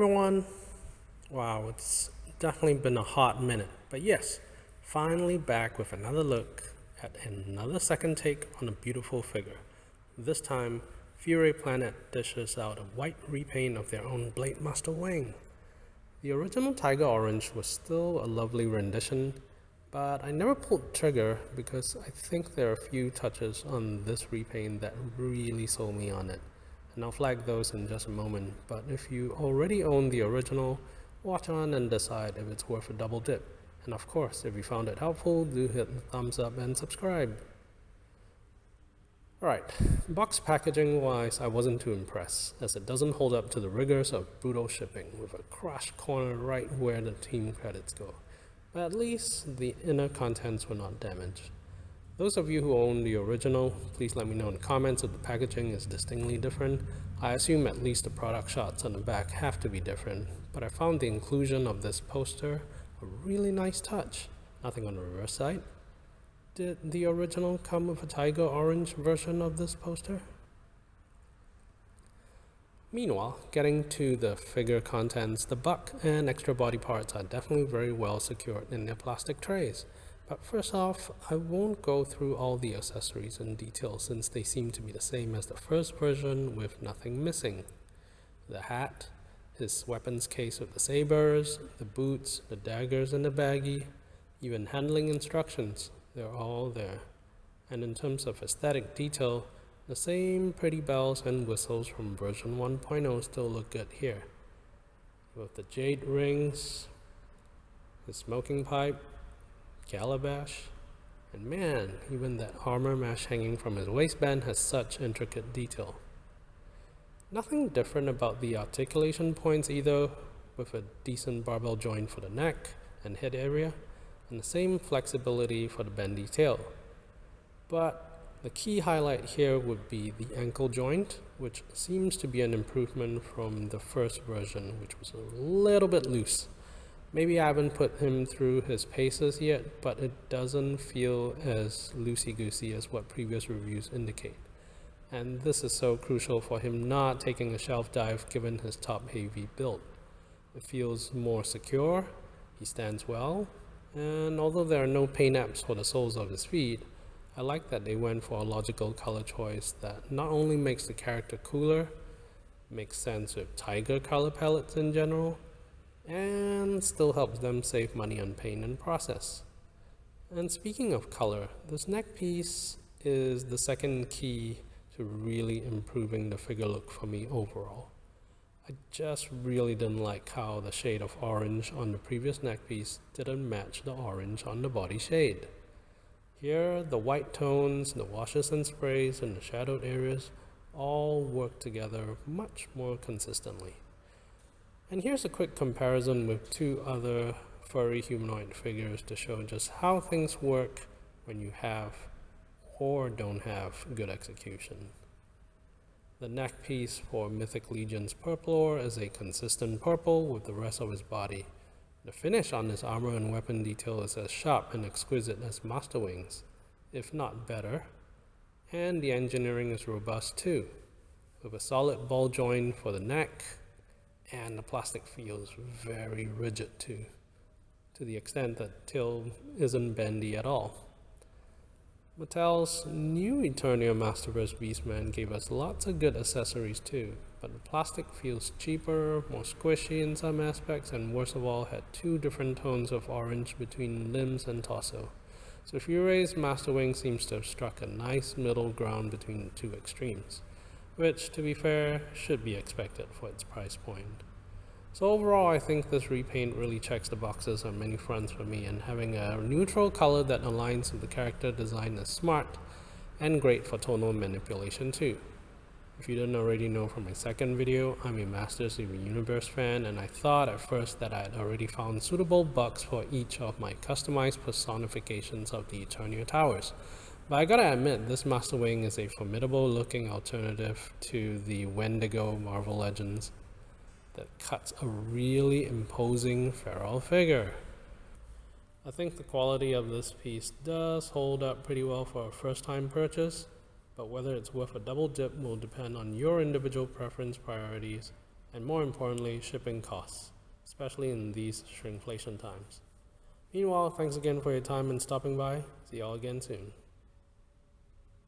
everyone. Wow, it's definitely been a hot minute. But yes, finally back with another look at another second take on a beautiful figure. This time, Furay Planet dishes out a white repaint of their own blade Master Weng. The original Tiger Orange was still a lovely rendition, but I never pulled trigger because I think there are a few touches on this repaint that really sold me on it. And I'll flag those in just a moment, but if you already own the original, watch on and decide if it's worth a double dip. And of course, if you found it helpful, do hit the thumbs up and subscribe. Alright, box packaging wise, I wasn't too impressed, as it doesn't hold up to the rigors of brutal shipping, with a crushed corner right where the team credits go. But at least the inner contents were not damaged. Those of you who own the original, please let me know in the comments if the packaging is distinctly different. I assume at least the product shots on the back have to be different, but I found the inclusion of this poster a really nice touch. Nothing on the reverse side. Did the original come with a Tiger Orange version of this poster? Meanwhile, getting to the figure contents, the buck and extra body parts are definitely very well secured in their plastic trays. But first off, I won't go through all the accessories in detail since they seem to be the same as the first version with nothing missing. The hat, his weapons case with the sabers, the boots, the daggers and the baggie, even handling instructions, they're all there. And in terms of aesthetic detail, the same pretty bells and whistles from version 1.0 still look good here. With the jade rings, the smoking pipe, calabash, and man, even that armor mesh hanging from his waistband has such intricate detail. Nothing different about the articulation points either, with a decent barbell joint for the neck and head area, and the same flexibility for the bendy tail. But the key highlight here would be the ankle joint, which seems to be an improvement from the first version, which was a little bit loose. Maybe I haven't put him through his paces yet, but it doesn't feel as loosey-goosey as what previous reviews indicate. And this is so crucial for him not taking a shelf dive given his top-heavy build. It feels more secure, he stands well, and although there are no paint apps for the soles of his feet, I like that they went for a logical color choice that not only makes the character cooler, makes sense with tiger color palettes in general, and still helps them save money on paint and process. And speaking of color, this neck piece is the second key to really improving the figure look for me overall. I just really didn't like how the shade of orange on the previous neck piece didn't match the orange on the body shade. Here, the white tones, the washes and sprays, and the shadowed areas all work together much more consistently. And here's a quick comparison with two other furry humanoid figures to show just how things work when you have or don't have good execution. The neck piece for Mythic Legion's Purplore is a consistent purple with the rest of his body. The finish on his armor and weapon detail is as sharp and exquisite as Master Weng's, if not better. And the engineering is robust too, with a solid ball joint for the neck, and the plastic feels very rigid too, to the extent that tail isn't bendy at all. Mattel's new Eternia Masterverse Beastman gave us lots of good accessories too, but the plastic feels cheaper, more squishy in some aspects, and worst of all had two different tones of orange between limbs and torso. So Furay's Master Weng seems to have struck a nice middle ground between the two extremes, which, to be fair, should be expected for its price point. So overall, I think this repaint really checks the boxes on many fronts for me, and having a neutral color that aligns with the character design is smart and great for tonal manipulation too. If you didn't already know from my second video, I'm a Masters of the Universe fan, and I thought at first that I had already found suitable bucks for each of my customized personifications of the Eternia Towers. But I gotta admit, this Master Weng is a formidable looking alternative to the Wendigo Marvel Legends that cuts a really imposing feral figure. I think the quality of this piece does hold up pretty well for a first time purchase, but whether it's worth a double dip will depend on your individual preference, priorities, and more importantly, shipping costs, especially in these shrinkflation times. Meanwhile, thanks again for your time and stopping by. See y'all again soon.